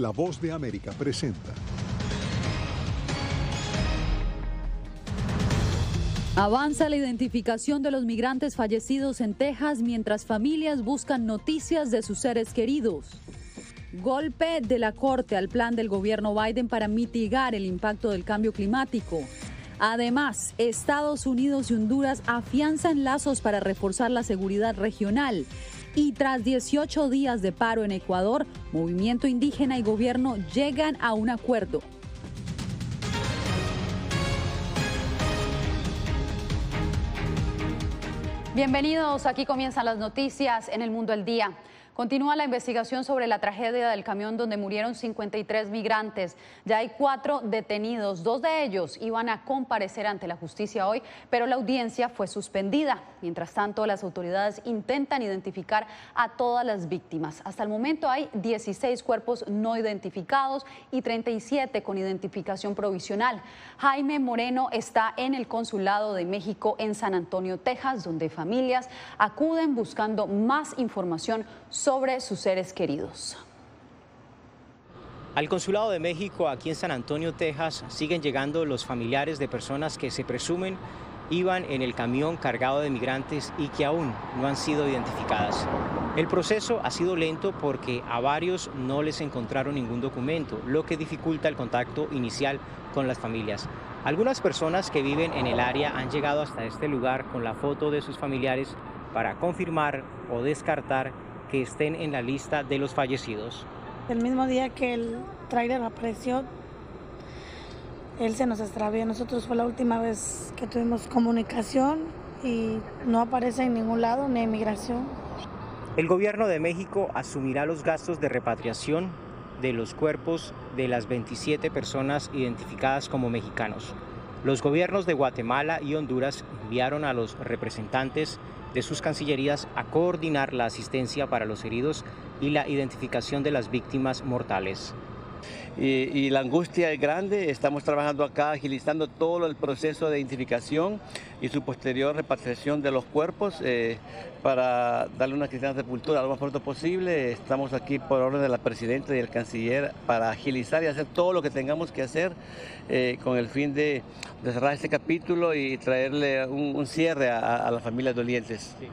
La Voz de América presenta. Avanza la identificación de los migrantes fallecidos en Texas mientras familias buscan noticias de sus seres queridos. Golpe de la Corte al plan del gobierno Biden para mitigar el impacto del cambio climático. Además, Estados Unidos y Honduras afianzan lazos para reforzar la seguridad regional. Y tras 18 días de paro en Ecuador, movimiento indígena y gobierno llegan a un acuerdo. Bienvenidos, aquí comienzan las noticias en El Mundo al Día. Continúa la investigación sobre la tragedia del camión donde murieron 53 migrantes. Ya hay 4 detenidos, 2 de ellos iban a comparecer ante la justicia hoy, pero la audiencia fue suspendida. Mientras tanto, las autoridades intentan identificar a todas las víctimas. Hasta el momento hay 16 cuerpos no identificados y 37 con identificación provisional. Jaime Moreno está en el Consulado de México en San Antonio, Texas, donde familias acuden buscando más información sobre sus seres queridos. Al Consulado de México, aquí en San Antonio, Texas, siguen llegando los familiares de personas que se presumen iban en el camión cargado de migrantes y que aún no han sido identificadas. El proceso ha sido lento porque a varios no les encontraron ningún documento, lo que dificulta el contacto inicial con las familias. Algunas personas que viven en el área han llegado hasta este lugar con la foto de sus familiares para confirmar o descartar que estén en la lista de los fallecidos. El mismo día que el tráiler apareció, él se nos extravió. Nosotros fue la última vez que tuvimos comunicación y no aparece en ningún lado, ni en migración. El gobierno de México asumirá los gastos de repatriación de los cuerpos de las 27 personas identificadas como mexicanos. Los gobiernos de Guatemala y Honduras enviaron a los representantes de sus cancillerías a coordinar la asistencia para los heridos y la identificación de las víctimas mortales. Y la angustia es grande. Estamos trabajando acá agilizando todo el proceso de identificación y su posterior repatriación de los cuerpos para darle una cristiana sepultura lo más pronto posible. Estamos aquí por orden de la presidenta y el canciller para agilizar y hacer todo lo que tengamos que hacer con el fin de cerrar este capítulo y traerle un cierre a las familias dolientes. Sí.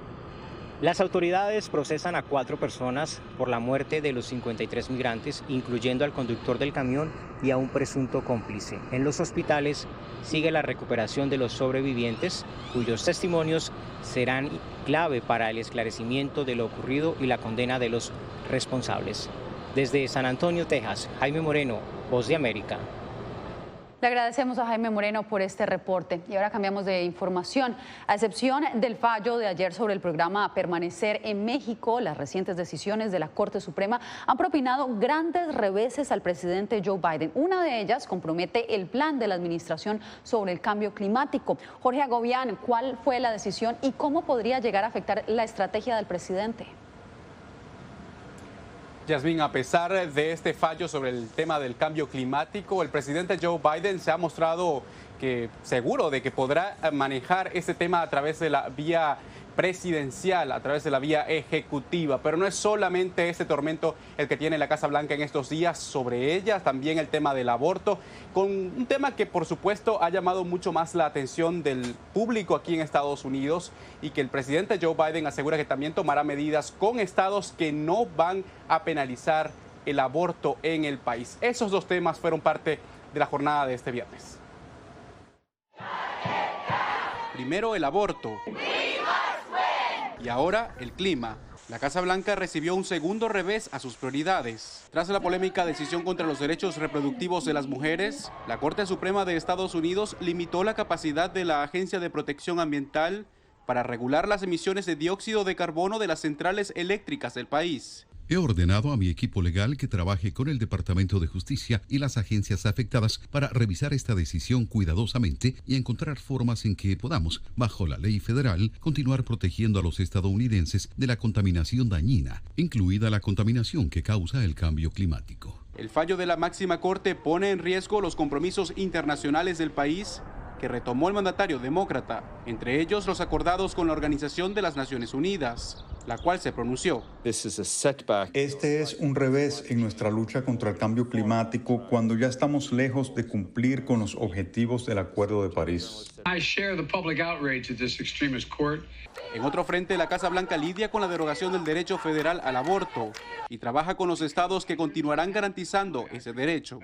Las autoridades procesan a 4 personas por la muerte de los 53 migrantes, incluyendo al conductor del camión y a un presunto cómplice. En los hospitales sigue la recuperación de los sobrevivientes, cuyos testimonios serán clave para el esclarecimiento de lo ocurrido y la condena de los responsables. Desde San Antonio, Texas, Jaime Moreno, Voz de América. Le agradecemos a Jaime Moreno por este reporte. Y ahora cambiamos de información. A excepción del fallo de ayer sobre el programa Permanecer en México, las recientes decisiones de la Corte Suprema han propinado grandes reveses al presidente Joe Biden. Una de ellas compromete el plan de la administración sobre el cambio climático. Jorge Agobián, ¿cuál fue la decisión y cómo podría llegar a afectar la estrategia del presidente? Yasmín, a pesar de este fallo sobre el tema del cambio climático, el presidente Joe Biden se ha mostrado seguro de que podrá manejar este tema a través de la vía presidencial, a través de la vía ejecutiva. Pero no es solamente este tormento el que tiene la Casa Blanca en estos días sobre ella, también el tema del aborto, con un tema que por supuesto ha llamado mucho más la atención del público aquí en Estados Unidos y que el presidente Joe Biden asegura que también tomará medidas con estados que no van a penalizar el aborto en el país. Esos 2 temas fueron parte de la jornada de este viernes. Primero el aborto. Y ahora el clima. La Casa Blanca recibió un segundo revés a sus prioridades. Tras la polémica decisión contra los derechos reproductivos de las mujeres, la Corte Suprema de Estados Unidos limitó la capacidad de la Agencia de Protección Ambiental para regular las emisiones de dióxido de carbono de las centrales eléctricas del país. He ordenado a mi equipo legal que trabaje con el Departamento de Justicia y las agencias afectadas para revisar esta decisión cuidadosamente y encontrar formas en que podamos, bajo la ley federal, continuar protegiendo a los estadounidenses de la contaminación dañina, incluida la contaminación que causa el cambio climático. El fallo de la máxima corte pone en riesgo los compromisos internacionales del país que retomó el mandatario demócrata, entre ellos los acordados con la Organización de las Naciones Unidas, la cual se pronunció. Este es un revés en nuestra lucha contra el cambio climático cuando ya estamos lejos de cumplir con los objetivos del Acuerdo de París. En otro frente, la Casa Blanca lidia con la derogación del derecho federal al aborto y trabaja con los estados que continuarán garantizando ese derecho.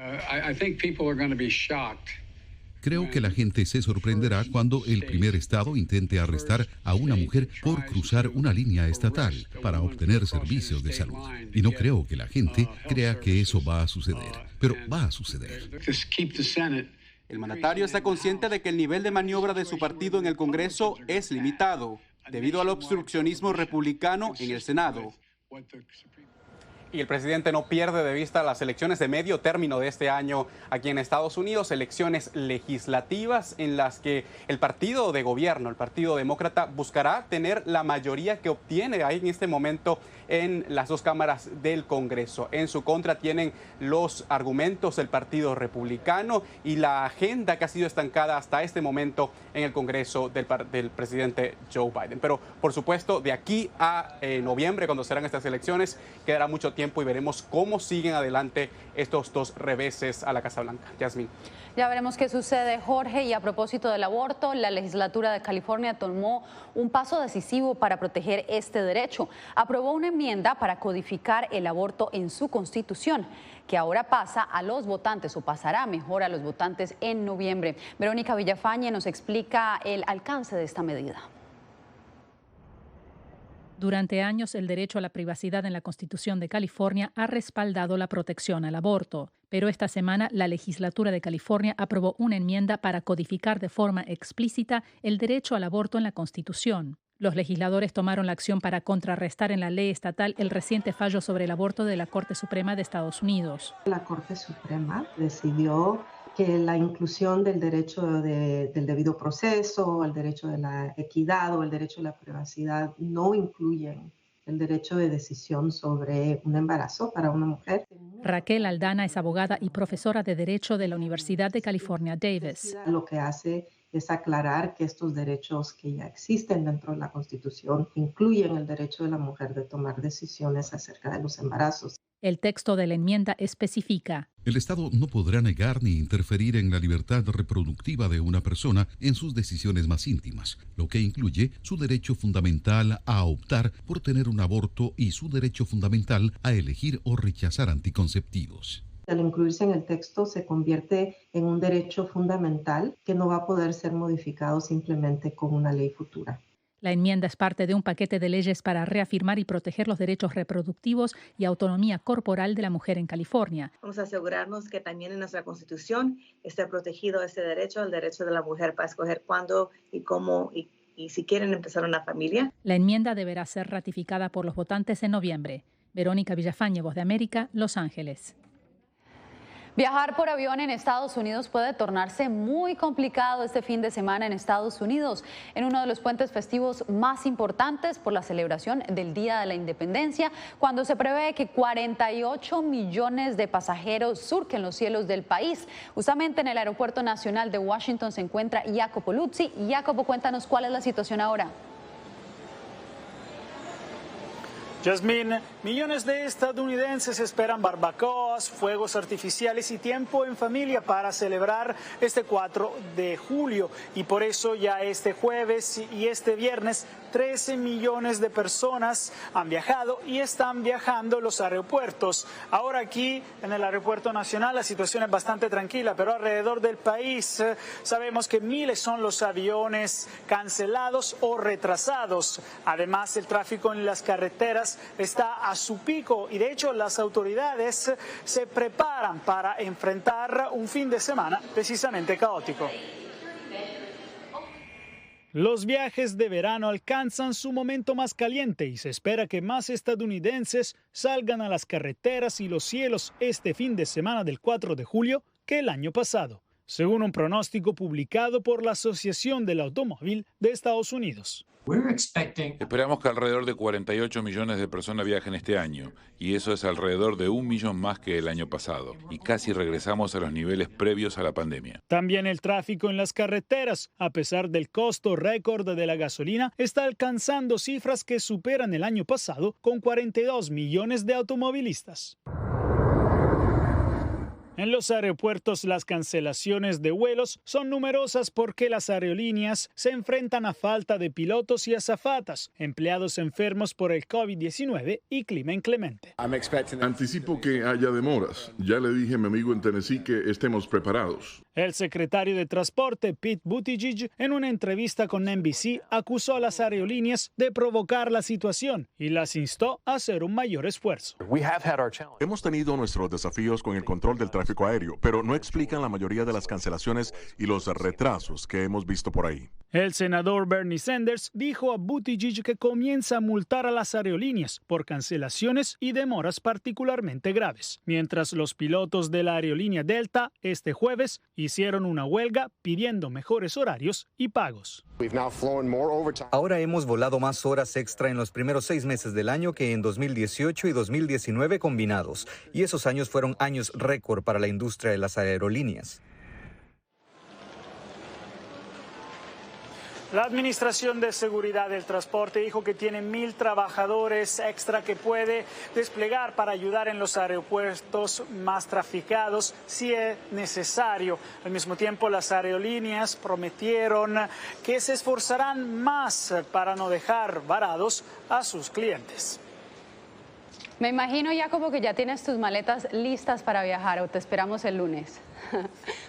Creo que la gente se sorprenderá cuando el primer estado intente arrestar a una mujer por cruzar una línea estatal para obtener servicios de salud. Y no creo que la gente crea que eso va a suceder, pero va a suceder. El mandatario está consciente de que el nivel de maniobra de su partido en el Congreso es limitado, debido al obstruccionismo republicano en el Senado. Y el presidente no pierde de vista las elecciones de medio término de este año aquí en Estados Unidos, elecciones legislativas en las que el partido de gobierno, el Partido Demócrata, buscará tener la mayoría que obtiene ahí en este momento en las dos cámaras del Congreso. En su contra tienen los argumentos del Partido Republicano y la agenda que ha sido estancada hasta este momento en el Congreso del presidente Joe Biden. Pero, por supuesto, de aquí a noviembre, cuando serán estas elecciones, quedará mucho tiempo y veremos cómo siguen adelante estos dos reveses a la Casa Blanca. Yasmín. Ya veremos qué sucede, Jorge. Y a propósito del aborto, la legislatura de California tomó un paso decisivo para proteger este derecho. Aprobó una enmienda para codificar el aborto en su constitución, que ahora pasa a los votantes, o pasará mejor a los votantes en noviembre. Verónica Villafañe nos explica el alcance de esta medida. Durante años, el derecho a la privacidad en la Constitución de California ha respaldado la protección al aborto. Pero esta semana, la legislatura de California aprobó una enmienda para codificar de forma explícita el derecho al aborto en la Constitución. Los legisladores tomaron la acción para contrarrestar en la ley estatal el reciente fallo sobre el aborto de la Corte Suprema de Estados Unidos. La Corte Suprema decidió que la inclusión del derecho del debido proceso, el derecho de la equidad o el derecho a la privacidad no incluyen el derecho de decisión sobre un embarazo para una mujer. Raquel Aldana es abogada y profesora de Derecho de la Universidad de California, Davis. Lo que hace es aclarar que estos derechos que ya existen dentro de la Constitución incluyen el derecho de la mujer de tomar decisiones acerca de los embarazos. El texto de la enmienda especifica: el Estado no podrá negar ni interferir en la libertad reproductiva de una persona en sus decisiones más íntimas, lo que incluye su derecho fundamental a optar por tener un aborto y su derecho fundamental a elegir o rechazar anticonceptivos. Al incluirse en el texto se convierte en un derecho fundamental que no va a poder ser modificado simplemente con una ley futura. La enmienda es parte de un paquete de leyes para reafirmar y proteger los derechos reproductivos y autonomía corporal de la mujer en California. Vamos a asegurarnos que también en nuestra Constitución esté protegido ese derecho, el derecho de la mujer para escoger cuándo y cómo y si quieren empezar una familia. La enmienda deberá ser ratificada por los votantes en noviembre. Verónica Villafañe, Voz de América, Los Ángeles. Viajar por avión en Estados Unidos puede tornarse muy complicado este fin de semana en Estados Unidos, en uno de los puentes festivos más importantes por la celebración del Día de la Independencia, cuando se prevé que 48 millones de pasajeros surquen los cielos del país. Justamente en el Aeropuerto Nacional de Washington se encuentra Jacopo Luzzi. Jacopo, cuéntanos cuál es la situación ahora. Yasmín, millones de estadounidenses esperan barbacoas, fuegos artificiales y tiempo en familia para celebrar este 4 de julio. Y por eso ya este jueves y este viernes 13 millones de personas han viajado y están viajando los aeropuertos. Ahora aquí en el Aeropuerto Nacional la situación es bastante tranquila, pero alrededor del país sabemos que miles son los aviones cancelados o retrasados. Además, el tráfico en las carreteras está a su pico y de hecho las autoridades se preparan para enfrentar un fin de semana precisamente caótico. Los viajes de verano alcanzan su momento más caliente y se espera que más estadounidenses salgan a las carreteras y los cielos este fin de semana del 4 de julio que el año pasado, según un pronóstico publicado por la Asociación del Automóvil de Estados Unidos. Esperamos que alrededor de 48 millones de personas viajen este año, y eso es alrededor de 1 millón más que el año pasado, y casi regresamos a los niveles previos a la pandemia. También el tráfico en las carreteras, a pesar del costo récord de la gasolina, está alcanzando cifras que superan el año pasado con 42 millones de automovilistas. En los aeropuertos, las cancelaciones de vuelos son numerosas porque las aerolíneas se enfrentan a falta de pilotos y azafatas, empleados enfermos por el COVID-19 y clima inclemente. Anticipo que haya demoras. Ya le dije a mi amigo en Tennessee que estemos preparados. El secretario de Transporte, Pete Buttigieg, en una entrevista con NBC, acusó a las aerolíneas de provocar la situación y las instó a hacer un mayor esfuerzo. Hemos tenido nuestros desafíos con el control del tráfico aéreo, pero no explican la mayoría de las cancelaciones y los retrasos que hemos visto por ahí. El senador Bernie Sanders dijo a Buttigieg que comienza a multar a las aerolíneas por cancelaciones y demoras particularmente graves, mientras los pilotos de la aerolínea Delta este jueves hicieron una huelga pidiendo mejores horarios y pagos. Ahora hemos volado más horas extra en los primeros 6 meses del año que en 2018 y 2019 combinados, y esos años fueron años récord para la industria de las aerolíneas. La Administración de Seguridad del Transporte dijo que tiene 1,000 trabajadores extra que puede desplegar para ayudar en los aeropuertos más traficados si es necesario. Al mismo tiempo, las aerolíneas prometieron que se esforzarán más para no dejar varados a sus clientes. Me imagino ya como que ya tienes tus maletas listas para viajar o te esperamos el lunes.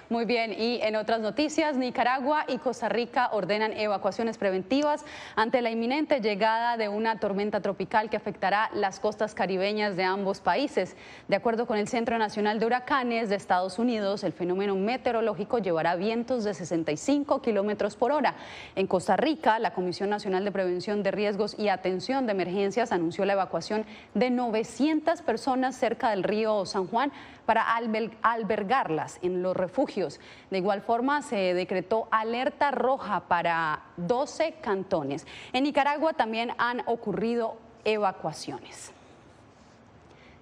Muy bien, y en otras noticias, Nicaragua y Costa Rica ordenan evacuaciones preventivas ante la inminente llegada de una tormenta tropical que afectará las costas caribeñas de ambos países. De acuerdo con el Centro Nacional de Huracanes de Estados Unidos, el fenómeno meteorológico llevará vientos de 65 kilómetros por hora. En Costa Rica, la Comisión Nacional de Prevención de Riesgos y Atención de Emergencias anunció la evacuación de 900 personas cerca del río San Juan para albergarlas en los refugios. De igual forma, se decretó alerta roja para 12 cantones. En Nicaragua también han ocurrido evacuaciones.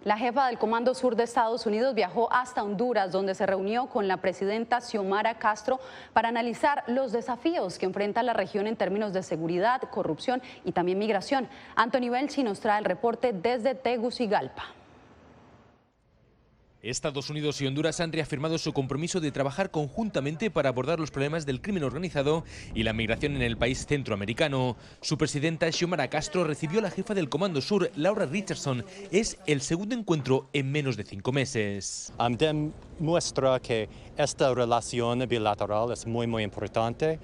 La jefa del Comando Sur de Estados Unidos viajó hasta Honduras, donde se reunió con la presidenta Xiomara Castro para analizar los desafíos que enfrenta la región en términos de seguridad, corrupción y también migración. Anthony Belchi nos trae el reporte desde Tegucigalpa. Estados Unidos y Honduras han reafirmado su compromiso de trabajar conjuntamente para abordar los problemas del crimen organizado y la migración en el país centroamericano. Su presidenta Xiomara Castro recibió a la jefa del Comando Sur, Laura Richardson. Es el segundo encuentro en menos de 5 meses. Muestra que esta relación bilateral es muy importante.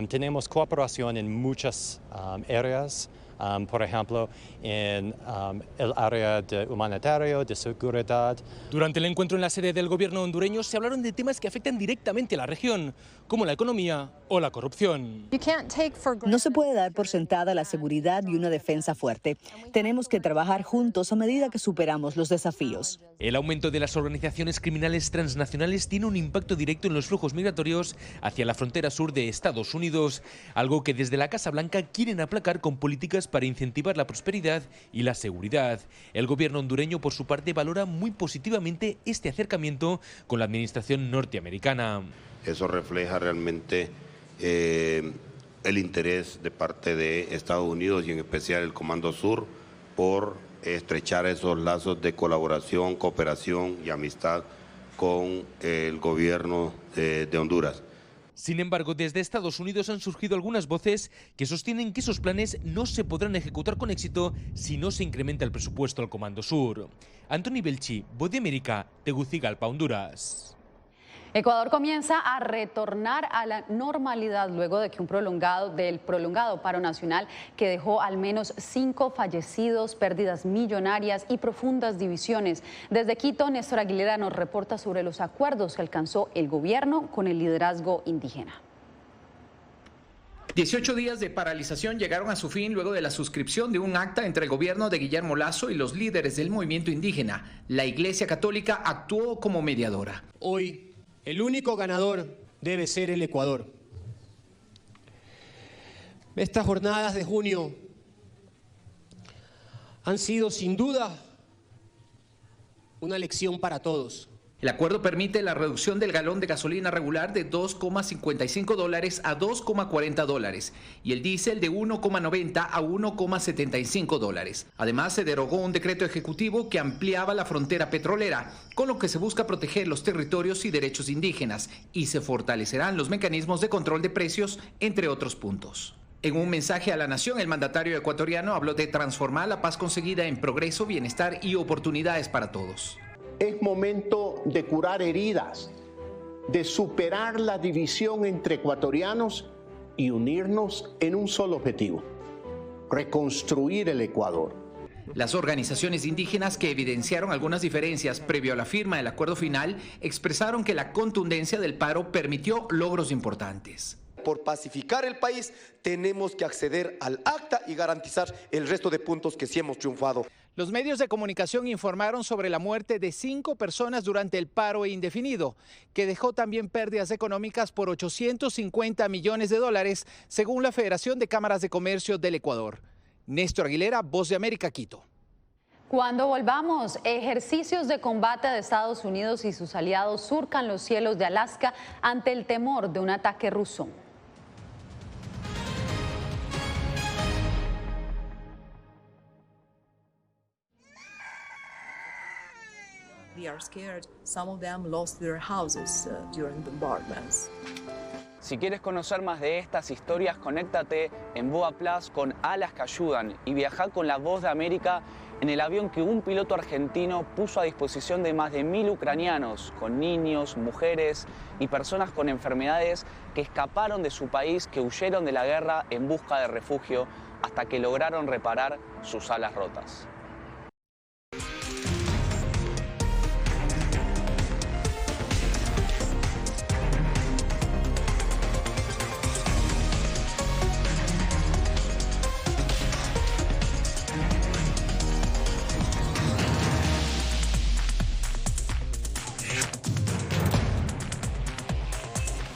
Tenemos cooperación en muchas áreas. Por ejemplo, en el área de humanitario, de seguridad. Durante el encuentro en la sede del gobierno hondureño se hablaron de temas que afectan directamente a la región, como la economía o la corrupción. No se puede dar por sentada la seguridad y una defensa fuerte. Tenemos que trabajar juntos a medida que superamos los desafíos. El aumento de las organizaciones criminales transnacionales tiene un impacto directo en los flujos migratorios hacia la frontera sur de Estados Unidos, algo que desde la Casa Blanca quieren aplacar con políticas para incentivar la prosperidad y la seguridad. El gobierno hondureño, por su parte, valora muy positivamente este acercamiento con la administración norteamericana. Eso refleja realmente el interés de parte de Estados Unidos y en especial el Comando Sur por estrechar esos lazos de colaboración, cooperación y amistad con el gobierno de Honduras. Sin embargo, desde Estados Unidos han surgido algunas voces que sostienen que esos planes no se podrán ejecutar con éxito si no se incrementa el presupuesto al Comando Sur. Anthony Belchi, Voz de América, Tegucigalpa, Honduras. Ecuador comienza a retornar a la normalidad luego de que un prolongado paro nacional que dejó al menos 5 fallecidos, pérdidas millonarias y profundas divisiones. Desde Quito, Néstor Aguilera nos reporta sobre los acuerdos que alcanzó el gobierno con el liderazgo indígena. 18 días de paralización llegaron a su fin luego de la suscripción de un acta entre el gobierno de Guillermo Lasso y los líderes del movimiento indígena. La Iglesia Católica actuó como mediadora. Hoy, el único ganador debe ser el Ecuador. Estas jornadas de junio han sido sin duda una lección para todos. El acuerdo permite la reducción del galón de gasolina regular de $2,55 a $2,40 y el diésel de $1,90 a $1,75. Además, se derogó un decreto ejecutivo que ampliaba la frontera petrolera, con lo que se busca proteger los territorios y derechos indígenas, y se fortalecerán los mecanismos de control de precios, entre otros puntos. En un mensaje a la nación, el mandatario ecuatoriano habló de transformar la paz conseguida en progreso, bienestar y oportunidades para todos. Es momento de curar heridas, de superar la división entre ecuatorianos y unirnos en un solo objetivo: reconstruir el Ecuador. Las organizaciones indígenas, que evidenciaron algunas diferencias previo a la firma del acuerdo final, expresaron que la contundencia del paro permitió logros importantes. Por pacificar el país tenemos que acceder al acta y garantizar el resto de puntos que sí hemos triunfado. Los medios de comunicación informaron sobre la muerte de 5 personas durante el paro indefinido, que dejó también pérdidas económicas por $850 millones, según la Federación de Cámaras de Comercio del Ecuador. Néstor Aguilera, Voz de América, Quito. Cuando volvamos, ejercicios de combate de Estados Unidos y sus aliados surcan los cielos de Alaska ante el temor de un ataque ruso. They are scared. Some of them lost their houses during bombardments. Si quieres conocer más de estas historias, conéctate en Boa Plus con Alas que Ayudan y viaja con la Voz de América en el avión que un piloto argentino puso a disposición de más de 1000 ucranianos, con niños, mujeres y personas con enfermedades que escaparon de su país, que huyeron de la guerra en busca de refugio hasta que lograron reparar sus alas rotas.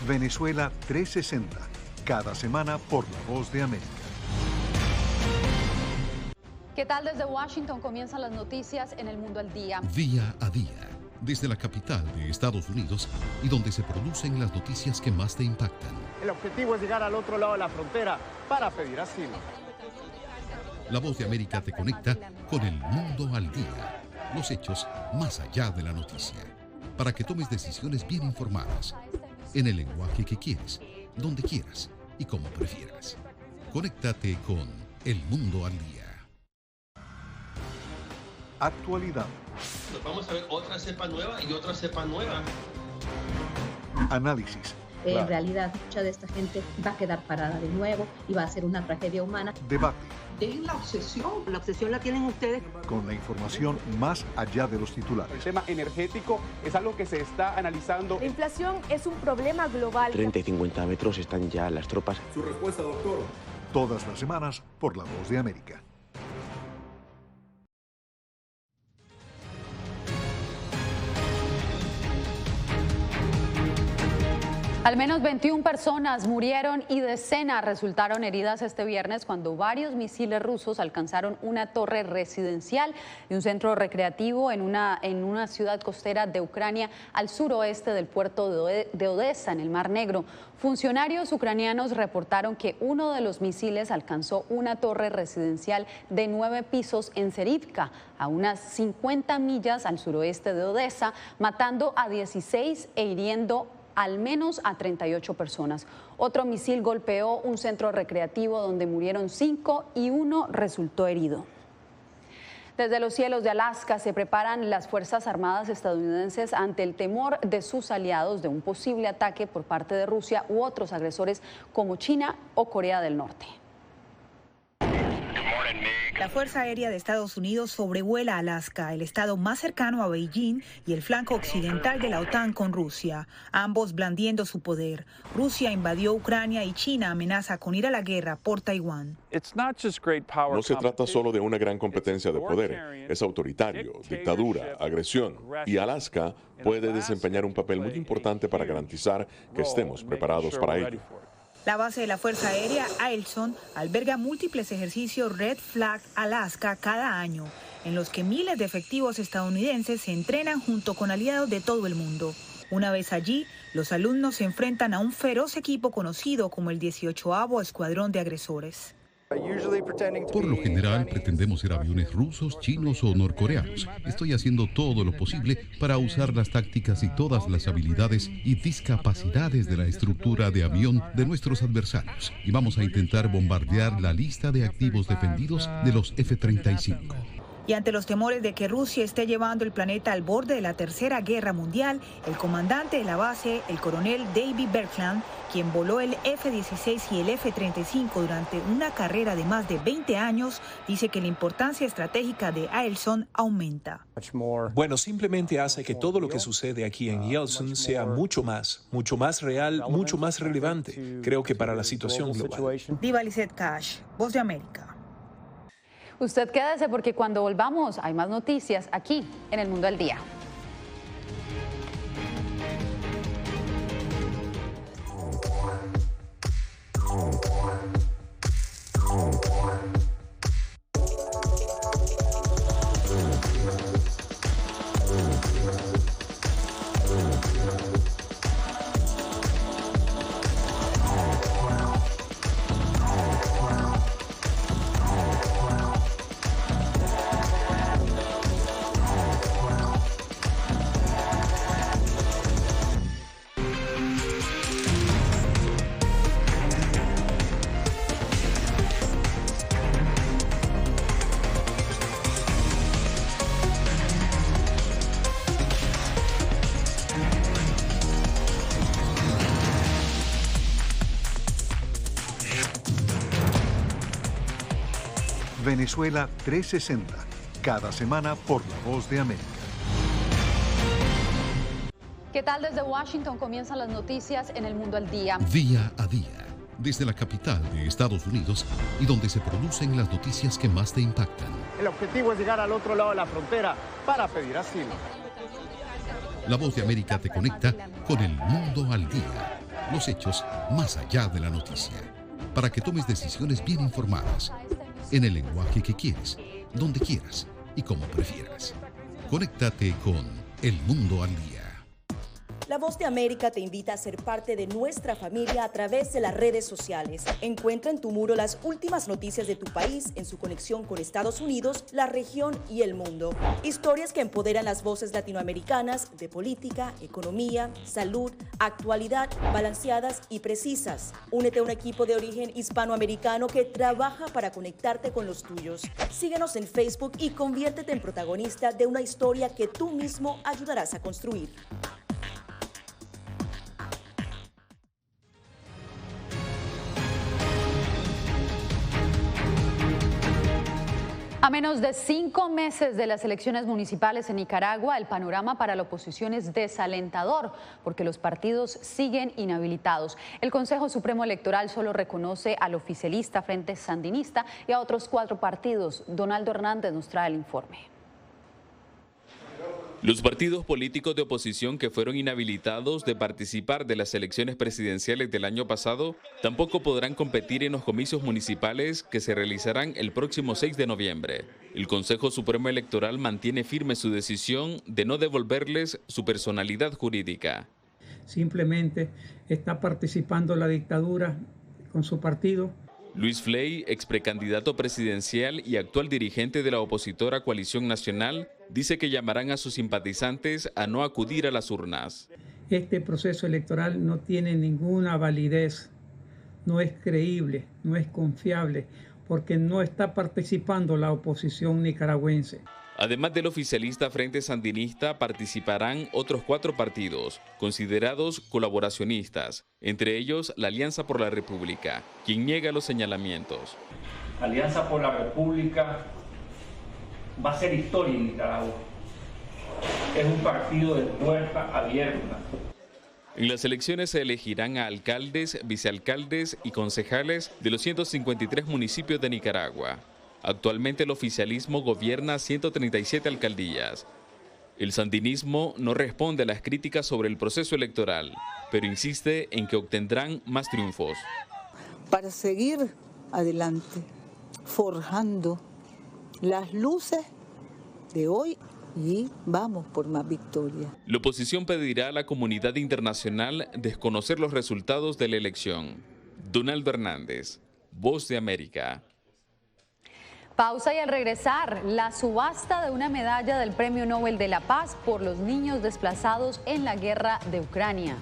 Venezuela 360, cada semana por La Voz de América. ¿Qué tal? Desde Washington comienzan las noticias en El Mundo al Día. Día a día, desde la capital de Estados Unidos y donde se producen las noticias que más te impactan. El objetivo es llegar al otro lado de la frontera para pedir asilo. La Voz de América te conecta con El Mundo al Día, los hechos más allá de la noticia, para que tomes decisiones bien informadas, en el lenguaje que quieres, donde quieras y como prefieras. Conéctate con El Mundo al Día. Actualidad. Nos vamos a ver otra cepa nueva y otra cepa nueva. Análisis. En realidad, mucha de esta gente va a quedar parada de nuevo y va a ser una tragedia humana. Debate. Dejen la obsesión la tienen ustedes. Con la información más allá de los titulares. El tema energético es algo que se está analizando. La inflación es un problema global. 30 y 50 metros están ya las tropas. Su respuesta, doctor. Todas las semanas por La Voz de América. Al menos 21 personas murieron y decenas resultaron heridas este viernes cuando varios misiles rusos alcanzaron una torre residencial y un centro recreativo en una ciudad costera de Ucrania al suroeste del puerto de Odessa, en el Mar Negro. Funcionarios ucranianos reportaron que uno de los misiles alcanzó una torre residencial de 9 pisos en Serivka, a unas 50 millas al suroeste de Odessa, matando a 16 e hiriendo al menos a 38 personas. Otro misil golpeó un centro recreativo donde murieron 5 y 1 resultó herido. Desde los cielos de Alaska se preparan las Fuerzas Armadas estadounidenses ante el temor de sus aliados de un posible ataque por parte de Rusia u otros agresores como China o Corea del Norte. La Fuerza Aérea de Estados Unidos sobrevuela Alaska, el estado más cercano a Beijing y el flanco occidental de la OTAN con Rusia, ambos blandiendo su poder. Rusia invadió Ucrania y China amenaza con ir a la guerra por Taiwán. No se trata solo de una gran competencia de poder, es autoritario, dictadura, agresión, y Alaska puede desempeñar un papel muy importante para garantizar que estemos preparados para ello. La base de la Fuerza Aérea Eielson alberga múltiples ejercicios Red Flag Alaska cada año, en los que miles de efectivos estadounidenses se entrenan junto con aliados de todo el mundo. Una vez allí, los alumnos se enfrentan a un feroz equipo conocido como el 18º Escuadrón de Agresores. Por lo general, pretendemos ser aviones rusos, chinos o norcoreanos. Estoy haciendo todo lo posible para usar las tácticas y todas las habilidades y discapacidades de la estructura de avión de nuestros adversarios. Y vamos a intentar bombardear la lista de activos defendidos de los F-35. Y ante los temores de que Rusia esté llevando el planeta al borde de la Tercera Guerra Mundial, el comandante de la base, el coronel David Berkland, quien voló el F-16 y el F-35 durante una carrera de más de 20 años, dice que la importancia estratégica de Eielson aumenta. Bueno, simplemente hace que todo lo que sucede aquí en Eielson sea mucho más real, mucho más relevante, creo que para la situación global. Diva Lizette Cash, Voz de América. Usted quédese porque cuando volvamos hay más noticias aquí en El Mundo al Día. Venezuela 360, cada semana por La Voz de América. ¿Qué tal? Desde Washington comienzan las noticias en El Mundo al Día. Día a día, desde la capital de Estados Unidos y donde se producen las noticias que más te impactan. El objetivo es llegar al otro lado de la frontera para pedir asilo. La Voz de América te conecta con El Mundo al Día. Los hechos más allá de la noticia. Para que tomes decisiones bien informadas. En el lenguaje que quieres, donde quieras y como prefieras. Conéctate con El Mundo al Día. La Voz de América te invita a ser parte de nuestra familia a través de las redes sociales. Encuentra en tu muro las últimas noticias de tu país en su conexión con Estados Unidos, la región y el mundo. Historias que empoderan las voces latinoamericanas de política, economía, salud, actualidad, balanceadas y precisas. Únete a un equipo de origen hispanoamericano que trabaja para conectarte con los tuyos. Síguenos en Facebook y conviértete en protagonista de una historia que tú mismo ayudarás a construir. A menos de 5 meses de las elecciones municipales en Nicaragua, el panorama para la oposición es desalentador porque los partidos siguen inhabilitados. El Consejo Supremo Electoral solo reconoce al oficialista Frente Sandinista y a otros 4 partidos. Donaldo Hernández nos trae el informe. Los partidos políticos de oposición que fueron inhabilitados de participar de las elecciones presidenciales del año pasado tampoco podrán competir en los comicios municipales que se realizarán el próximo 6 de noviembre. El Consejo Supremo Electoral mantiene firme su decisión de no devolverles su personalidad jurídica. Simplemente está participando la dictadura con su partido. Luis Fley, ex precandidato presidencial y actual dirigente de la opositora Coalición Nacional, dice que llamarán a sus simpatizantes a no acudir a las urnas. Este proceso electoral no tiene ninguna validez, no es creíble, no es confiable, porque no está participando la oposición nicaragüense. Además del oficialista Frente Sandinista, participarán otros 4 partidos, considerados colaboracionistas, entre ellos la Alianza por la República, quien niega los señalamientos. Alianza por la República va a ser historia en Nicaragua. Es un partido de puerta abierta. En las elecciones se elegirán a alcaldes, vicealcaldes y concejales de los 153 municipios de Nicaragua. Actualmente el oficialismo gobierna 137 alcaldías. El sandinismo no responde a las críticas sobre el proceso electoral, pero insiste en que obtendrán más triunfos. para seguir adelante, forjando las luces de hoy y vamos por más victoria. La oposición pedirá a la comunidad internacional desconocer los resultados de la elección. Donaldo Hernández, Voz de América. Pausa y al regresar, la subasta de una medalla del Premio Nobel de la Paz por los niños desplazados en la guerra de Ucrania.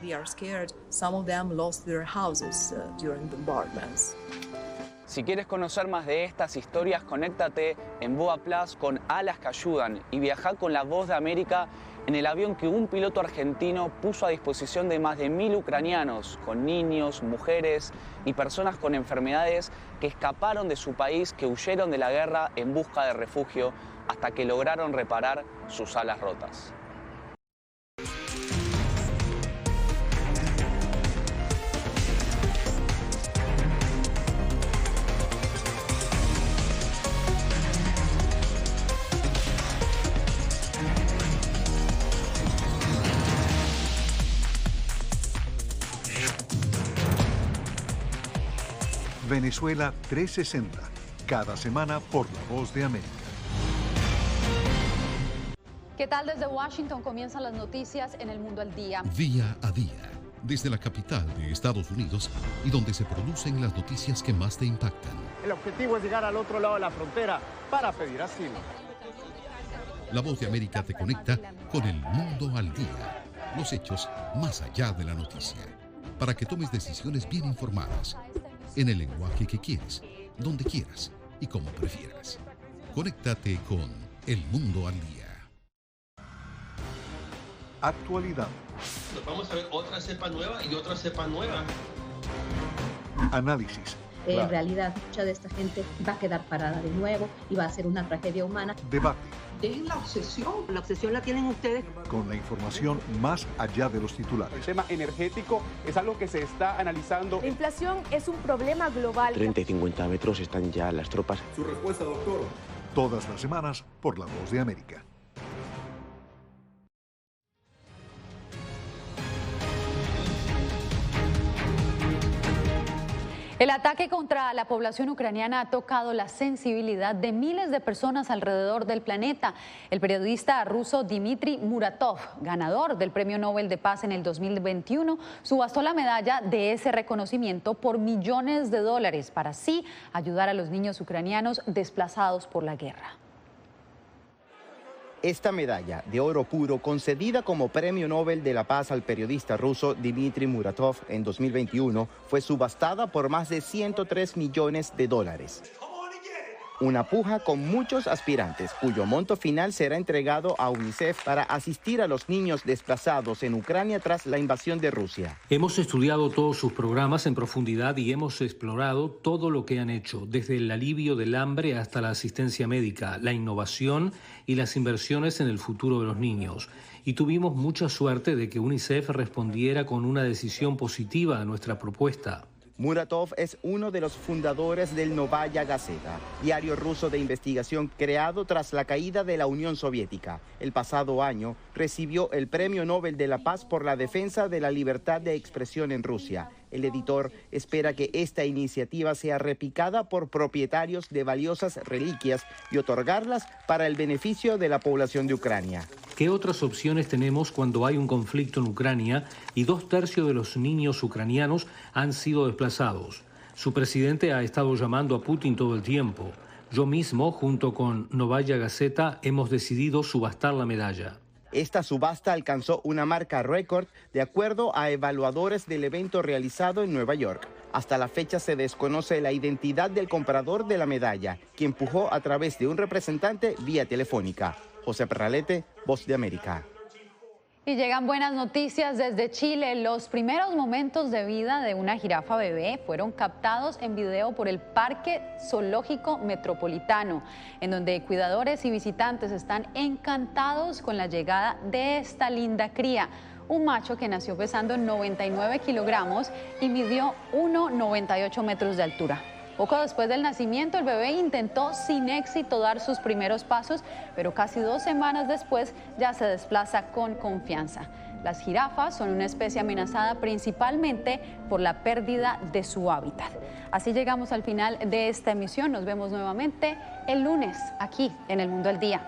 We are scared. Some of them lost their houses during bombardments. Si quieres conocer más de estas historias, conéctate en Boa Plus con Alas que Ayudan y viaja con la Voz de América en el avión que un piloto argentino puso a disposición de más de 1000 ucranianos, con niños, mujeres y personas con enfermedades que escaparon de su país, que huyeron de la guerra en busca de refugio hasta que lograron reparar sus alas rotas. Venezuela 360, cada semana por La Voz de América. ¿Qué tal? Desde Washington comienzan las noticias en El Mundo al Día. Día a día, desde la capital de Estados Unidos y donde se producen las noticias que más te impactan. El objetivo es llegar al otro lado de la frontera para pedir asilo. La Voz de América te conecta con El Mundo al Día. Los hechos más allá de la noticia. Para que tomes decisiones bien informadas. En el lenguaje que quieres, donde quieras y como prefieras. Conéctate con El Mundo al Día. Actualidad. Nos vamos a ver otra cepa nueva y otra cepa nueva. Análisis. En realidad, mucha de esta gente va a quedar parada de nuevo y va a ser una tragedia humana. Debate. Dejen la obsesión la tienen ustedes. Con la información más allá de los titulares. El tema energético es algo que se está analizando. La inflación es un problema global. 30 y 50 metros están ya las tropas. Su respuesta, doctor. Todas las semanas por La Voz de América. El ataque contra la población ucraniana ha tocado la sensibilidad de miles de personas alrededor del planeta. El periodista ruso Dmitry Muratov, ganador del Premio Nobel de Paz en el 2021, subastó la medalla de ese reconocimiento por millones de dólares para así ayudar a los niños ucranianos desplazados por la guerra. Esta medalla de oro puro, concedida como Premio Nobel de la Paz al periodista ruso Dmitry Muratov en 2021, fue subastada por más de 103 millones de dólares. Una puja con muchos aspirantes, cuyo monto final será entregado a UNICEF para asistir a los niños desplazados en Ucrania tras la invasión de Rusia. Hemos estudiado todos sus programas en profundidad y hemos explorado todo lo que han hecho, desde el alivio del hambre hasta la asistencia médica, la innovación y las inversiones en el futuro de los niños. Y tuvimos mucha suerte de que UNICEF respondiera con una decisión positiva a nuestra propuesta. Muratov es uno de los fundadores del Novaya Gazeta, diario ruso de investigación creado tras la caída de la Unión Soviética. El pasado año recibió el Premio Nobel de la Paz por la defensa de la libertad de expresión en Rusia. El editor espera que esta iniciativa sea replicada por propietarios de valiosas reliquias y otorgarlas para el beneficio de la población de Ucrania. ¿Qué otras opciones tenemos cuando hay un conflicto en Ucrania y 2/3 de los niños ucranianos han sido desplazados? Su presidente ha estado llamando a Putin todo el tiempo. Yo mismo, junto con Novaya Gazeta, hemos decidido subastar la medalla. Esta subasta alcanzó una marca récord de acuerdo a evaluadores del evento realizado en Nueva York. Hasta la fecha se desconoce la identidad del comprador de la medalla, quien pujó a través de un representante vía telefónica. José Perralete, Voz de América. Y llegan buenas noticias desde Chile. Los primeros momentos de vida de una jirafa bebé fueron captados en video por el Parque Zoológico Metropolitano, en donde cuidadores y visitantes están encantados con la llegada de esta linda cría. Un macho que nació pesando 99 kilogramos y midió 1,98 metros de altura. Poco después del nacimiento, el bebé intentó sin éxito dar sus primeros pasos, pero casi 2 semanas después ya se desplaza con confianza. Las jirafas son una especie amenazada principalmente por la pérdida de su hábitat. Así llegamos al final de esta emisión. Nos vemos nuevamente el lunes aquí en El Mundo al Día.